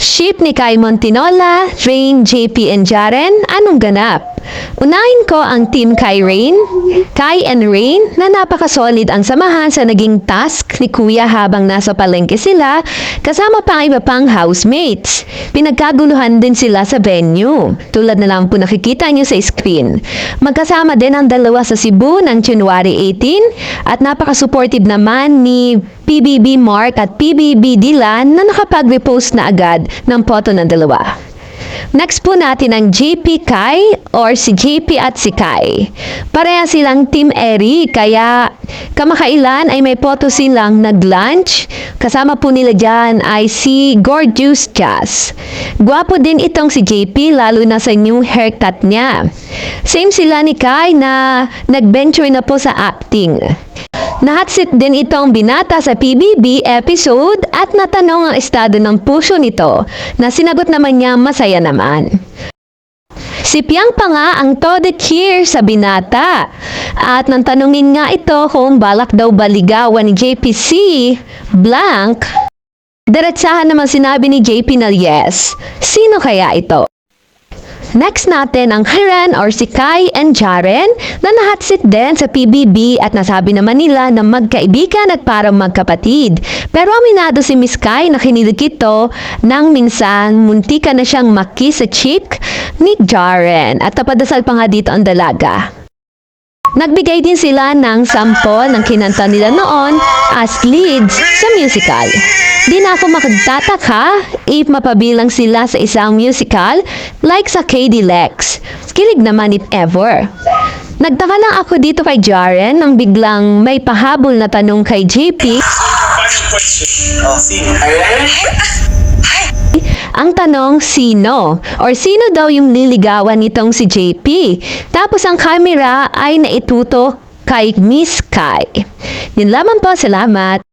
Ship ni Kai Montinola, Rain, JP, and Jaren, anong ganap? Unahin ko ang team Kai and Rain na napakasolid ang samahan sa naging task ni Kuya habang nasa palengke sila kasama pa ang iba pang housemates. Pinagkaguluhan din sila sa venue. Tulad na lang po nakikita nyo sa screen. Magkasama din ang dalawa sa Cebu ng January 18 at napaka-supportive naman ni PBB Mark at PBB Dylan na nakapag-repost na agad ng photo ng dalawa. Next po natin ang JP Kai or si JP at si Kai. Pareha silang Team Eri kaya kamakailan ay may photo silang nag-lunch. Kasama po nila dyan ay si Gorgeous Jazz. Gwapo din itong si JP lalo na sa new haircut niya. Same sila ni Kai na nag-venture na po sa acting. Nahatsit din itong binata sa PBB episode at natanong ang estado ng puso nito na sinagot naman niya masaya naman. Si Piang pa nga ang todo cheer sa binata at nang tanungin nga ito kung balak daw baligawan ni JPC blank, diretsahan naman sinabi ni JP na yes. Sino kaya ito? Next natin ang Haran or si Kai and Jaren na nahatsit din sa PBB at nasabi naman nila na magkaibigan at parang magkapatid. Pero aminado si Miss Kai na kinilig ito nang minsan muntika na siyang maki sa cheek ni Jaren at napadasal pa nga dito ang dalaga. Nagbigay din sila ng sample ng kinanta nila noon as leads sa musical. Di na ako makagtataka if mapabilang sila sa isang musical like sa KD Lex. Kilig naman if ever. Nagtaka lang ako dito kay Jaren nang biglang may pahabol na tanong kay JP. Ang tanong, sino? Or sino daw yung niligawan nitong si JP? Tapos ang camera ay naituto kay Miss Kai. Yun lamang po, salamat.